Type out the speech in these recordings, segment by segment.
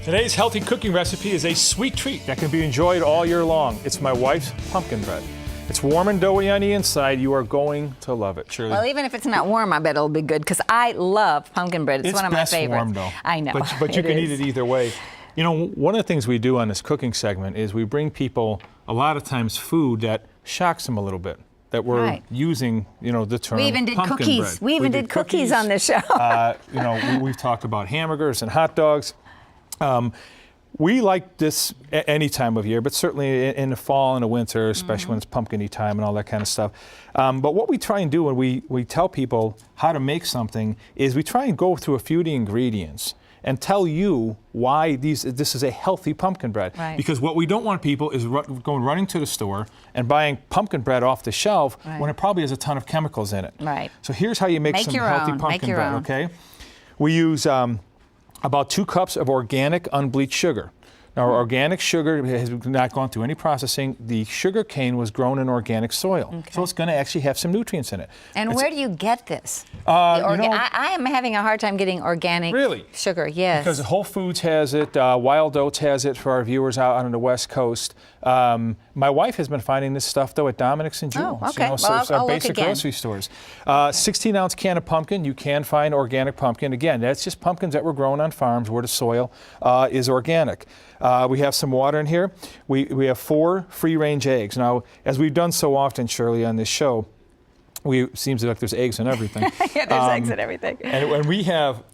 Today's healthy cooking recipe is a sweet treat that can be enjoyed all year long. It's my wife's pumpkin bread. It's warm and doughy on the inside. You are going to love it, Shirley. Well, even if it's not warm, I bet it'll be good because I love pumpkin bread. It's one of my favorites. It's best warm, though. I know. But you can eat it either way. You know, one of the things we do on this cooking segment is we bring people a lot of times food that shocks them a little bit. That we're using, you know, the term. We even did pumpkin cookies. Bread. We even did cookies on this show. You know, we've talked about hamburgers and hot dogs. We like this any time of year, but certainly in the fall and the winter, especially when it's pumpkin-y time and all that kind of stuff. But what we try and do when we tell people how to make something is we try and go through a few of the ingredients and tell you why this is a healthy pumpkin bread. Right. Because what we don't want people is going running to the store and buying pumpkin bread off the shelf when it probably has a ton of chemicals in it. Right. So here's how you make some healthy pumpkin bread, okay? We use about 2 cups of organic unbleached sugar. Now, organic sugar has not gone through any processing. The sugar cane was grown in organic soil, so it's going to actually have some nutrients in it. And where do you get this? I am having a hard time getting organic sugar. Yes. Because Whole Foods has it, Wild Oats has it for our viewers out on the West Coast. My wife has been finding this stuff though at Dominic's and Jewel's. Oh, okay. You know, so it's our basic grocery stores. 16-ounce can of pumpkin. You can find organic pumpkin. Again, that's just pumpkins that were grown on farms where the soil is organic. We have some water in here. We have 4 free-range eggs. Now, as we've done so often, Shirley, on this show, seems like there's eggs in everything. Yeah, there's eggs in everything. And when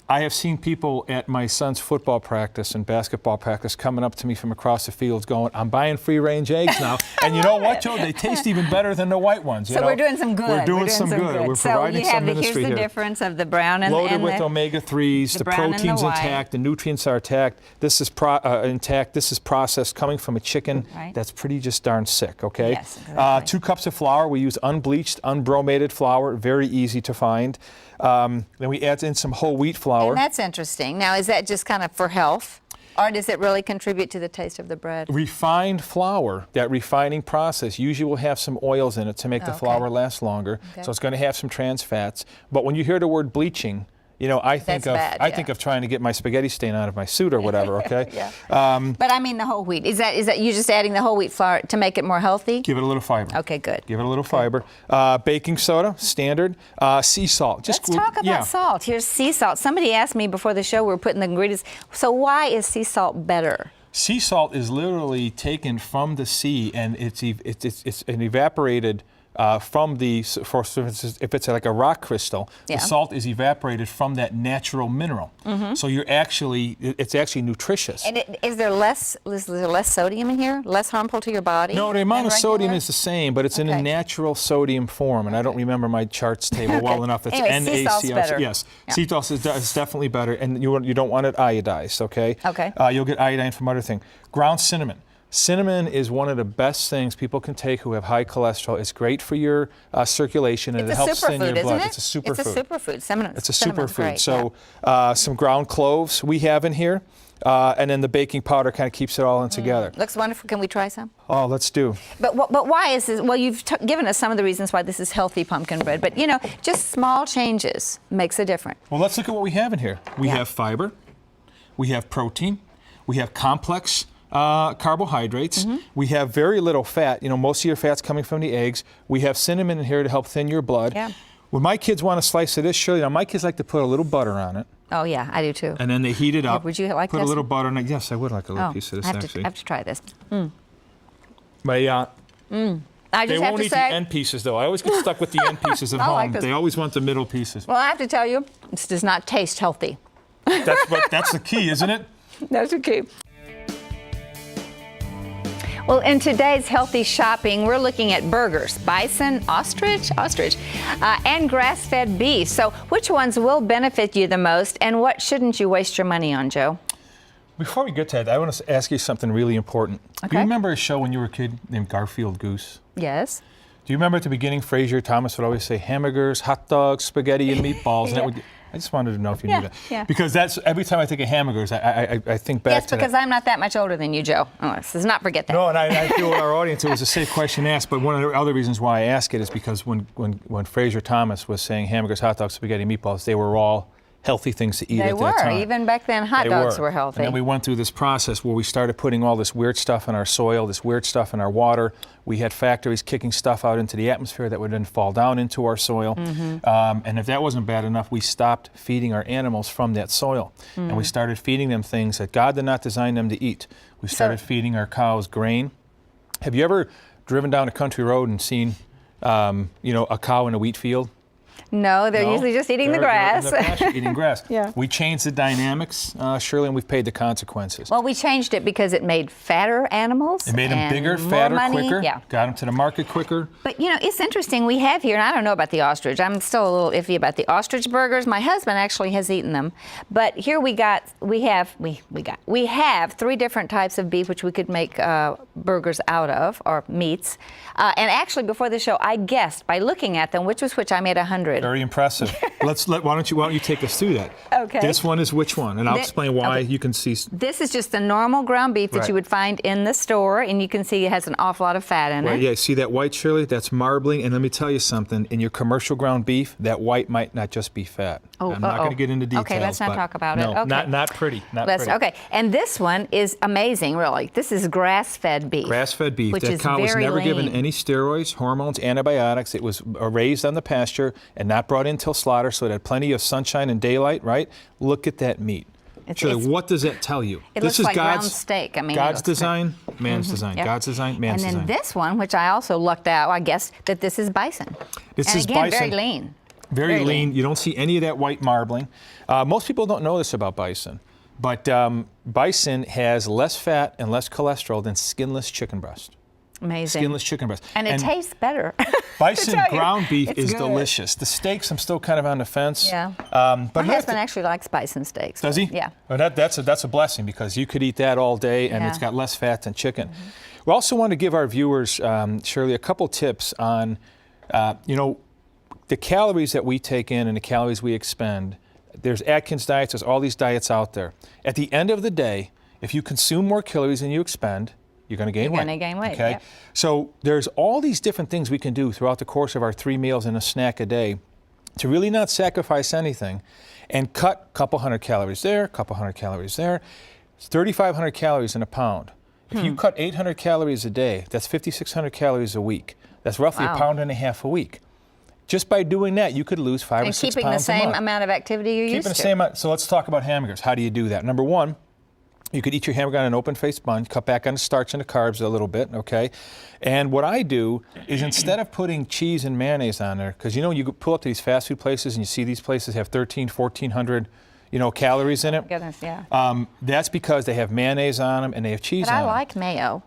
I have seen people at my son's football practice and basketball practice coming up to me from across the fields going, I'm buying free-range eggs now. And you know what, Joe? They taste even better than the white ones. So we're doing some good. We're doing some good. We're providing some ministry here. So here's the difference of the brown and loaded with omega-3s. The protein's intact. The nutrients are intact. This is intact. This is processed coming from a chicken that's pretty just darn sick, okay? Yes, exactly. 2 cups of flour. We use unbleached, unbromated flour. Very easy to find. Then we add in some whole wheat flour. And that's interesting. Now, is that just kind of for health, or does it really contribute to the taste of the bread? Refined flour, that refining process, usually will have some oils in it to make the flour last longer. So it's going to have some trans fats. But when you hear the word bleaching, you know, I think of trying to get my spaghetti stain out of my suit or whatever, okay? But I mean the whole wheat. Is that you just adding the whole wheat flour to make it more healthy? Give it a little fiber. Okay, good. Give it a little fiber. Baking soda, standard. Sea salt. Let's talk about salt. Here's sea salt. Somebody asked me before the show, we were putting the ingredients. So why is sea salt better? Sea salt is literally taken from the sea, and it's an evaporated from for instance, if it's like a rock crystal, the salt is evaporated from that natural mineral. So it's actually nutritious. And is there less sodium in here? Less harmful to your body? No, the amount of sodium is the same, but it's in a natural sodium form. And I don't remember my charts table well enough. It's NaCl. Yes, sea salt is definitely better, and you don't want it iodized. Okay. Okay. You'll get iodine from other things. Ground cinnamon. Cinnamon is one of the best things people can take who have high cholesterol. It's great for your circulation, and it helps thin your blood. It's a superfood. It's a superfood. It's a superfood. So some ground cloves we have in here, and then the baking powder kind of keeps it all in together. Looks wonderful. Can we try some? Oh, let's do. But why is this? Well, you've given us some of the reasons why this is healthy pumpkin bread, but you know, just small changes makes a difference. Well, let's look at what we have in here. We have fiber, we have protein, we have complex carbohydrates. We have very little fat. You know, most of your fat's coming from the eggs. We have cinnamon in here to help thin your blood. Yeah. When my kids want a slice of this, Shirley, now my kids like to put a little butter on it. Oh yeah, I do too. And then they heat it up. Would you like put a little butter on it? Yes, I would like a little piece of this actually. I have to try this. But I just they have won't to eat say, the end pieces though. I always get stuck with the end pieces at home. They always want the middle pieces. Well, I have to tell you, this does not taste healthy. That's the key, isn't it? That's the key. Well, in today's healthy shopping, we're looking at burgers, bison, ostrich, and grass-fed beef. So which ones will benefit you the most, and what shouldn't you waste your money on, Joe? Before we get to that, I want to ask you something really important. Okay. Do you remember a show when you were a kid named Garfield Goose? Yes. Do you remember at the beginning, Fraser Thomas would always say hamburgers, hot dogs, spaghetti, and meatballs? And I just wanted to know if you knew that. Yeah. Because that's every time I think of hamburgers, I think back to that. Yes, because I'm not that much older than you, Joe. Let's not forget that. No, and I feel our audience, it was a safe question to ask, but one of the other reasons why I ask it is because when Fraser Thomas was saying hamburgers, hot dogs, spaghetti, meatballs, they were all healthy things to eat They at were. that time. Even back then, hot They dogs were healthy. And then we went through this process where we started putting all this weird stuff in our soil, this weird stuff in our water. We had factories kicking stuff out into the atmosphere that would then fall down into our soil. And if that wasn't bad enough, we stopped feeding our animals from that soil. And we started feeding them things that God did not design them to eat. We started feeding our cows grain. Have you ever driven down a country road and seen, a cow in a wheat field? No, they're usually just eating the grass. They're in the pasture eating grass. Yeah. We changed the dynamics, Shirley, and we've paid the consequences. Well, we changed it because it made fatter animals. It made them and bigger, more fatter, money. quicker, Yeah. got them to the market quicker. But it's interesting. We have here, and I don't know about the ostrich. I'm still a little iffy about the ostrich burgers. My husband actually has eaten them. But here we have 3 different types of beef which we could make burgers out of, or meats. And actually, before the show, I guessed by looking at them which was which. I made 100. Very impressive. Why don't you take us through that? Okay. This one is which one? And I'll explain why. Okay. You can see. This is just the normal ground beef that Right. you would find in the store, and you can see it has an awful lot of fat in Well, it. yeah, see that white, Shirley? That's marbling. And let me tell you something. In your commercial ground beef, that white might not just be fat. I'm not going to get into details. Okay, let's not but talk about it. no, Okay. Not pretty. Not pretty. Okay, and this one is amazing, really. This is grass-fed beef. Grass-fed beef. Which That is cow was very never given lean. any steroids, hormones, antibiotics. It was raised on the pasture and not brought in till slaughter, so it had plenty of sunshine and daylight, right? Look at that meat. Shirley, what does that tell you? It This looks is like God's ground steak. I mean, God's design, man's design. Yep. God's design, man's design. And then this one, which I also lucked out, I guess that this is bison. This and is again, bison. very lean. Very lean. You don't see any of that white marbling. Most people don't know this about bison, but bison has less fat and less cholesterol than skinless chicken breast. Amazing. Skinless chicken breast. And it tastes better. Bison tell you, ground beef it's is good. delicious. The steaks, I'm still kind of on the fence. Yeah. But My husband actually likes bison steaks. Does he? Yeah. Well, that's a blessing because you could eat that all day and Yeah. it's got less fat than chicken. We also want to give our viewers, Shirley, a couple tips on, the calories that we take in and the calories we expend. There's Atkins diets, there's all these diets out there. At the end of the day, if you consume more calories than you expend, you're going to gain weight. You're going to gain weight, Okay? yep. So there's all these different things we can do throughout the course of our 3 meals and a snack a day to really not sacrifice anything and cut a couple hundred calories there, a couple hundred calories there. It's 3,500 calories in a pound. If you cut 800 calories a day, that's 5,600 calories a week. That's roughly Wow. a pound and a half a week. Just by doing that, you could lose 5 or And 6 keeping the pounds a same month. amount of activity you used Keeping the to. same amount. So let's talk about hamburgers. How do you do that? Number one, you could eat your hamburger on an open-faced bun, cut back on the starch and the carbs a little bit, okay? And what I do is instead of putting cheese and mayonnaise on there, because you pull up to these fast food places and you see these places have 1,400 calories in it. Goodness, yeah. That's because they have mayonnaise on them and they have cheese But on I them. like mayo.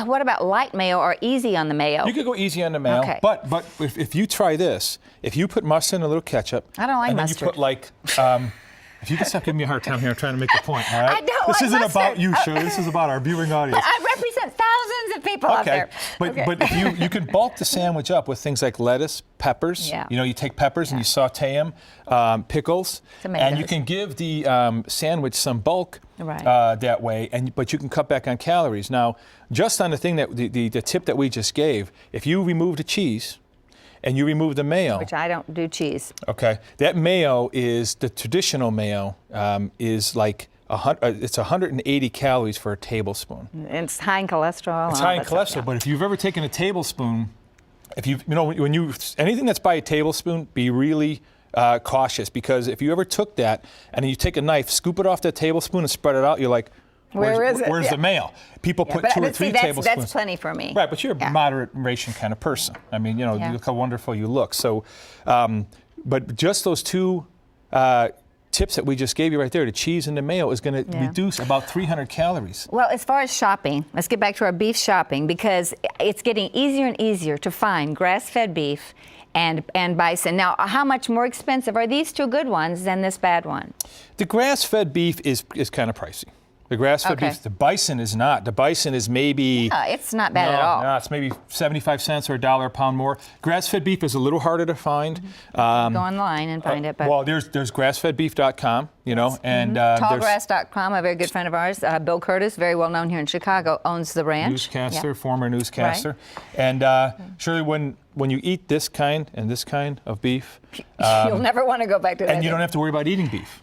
What about light mayo or easy on the mayo? You could go easy on the mayo, Okay. but if you try this, if you put mustard and a little ketchup, I don't like and then mustard. you put if you can stop giving me a hard time here, I'm trying to make a point, all right? I don't This like isn't mustard. about you, Shirley. This is about our viewing audience. I represent thousands of people out there. But if you can bulk the sandwich up with things like lettuce, peppers. Yeah. You take peppers and you saute them, pickles, Tomatoes. and you can give the sandwich some bulk Right. that way. But you can cut back on calories. Now, just on the thing that the tip that we just gave, if you remove the cheese and you remove the mayo, Which I don't do cheese. okay, that mayo is the traditional mayo is like it's 180 calories for a tablespoon. It's high in cholesterol. It's and all high in that stuff, cholesterol, yeah. but if you've ever taken a tablespoon, when you anything that's by a tablespoon, be really cautious because if you ever took that and then you take a knife, scoop it off that tablespoon and spread it out, you're like, Where is it? Where's Yeah. the mayo? People put But 2 or 3 tablespoons. That's plenty for me. Right, but you're a moderation kind of person. I mean, Yeah. you look how wonderful you look. So, but just those 2 tips that we just gave you right there, the cheese and the mayo, is going to reduce about 300 calories. Well, as far as shopping, let's get back to our beef shopping because it's getting easier and easier to find grass-fed beef and bison. Now, how much more expensive are these 2 good ones than this bad one? The grass-fed beef is kind of pricey. The grass-fed Okay. beef. The bison is not. The bison is maybe. It's not bad at all. No, it's maybe 75 cents or $1 a pound more. Grass-fed beef is a little harder to find. Go online and find it. But Well, there's grassfedbeef.com, you know, and there's Tallgrass.com, a very good friend of ours, Bill Curtis, very well known here in Chicago, owns the ranch. newscaster, Yeah. former newscaster. And Shirley, when you eat this kind and this kind of beef, You'll never want to go back to that. and you don't have to worry about eating beef.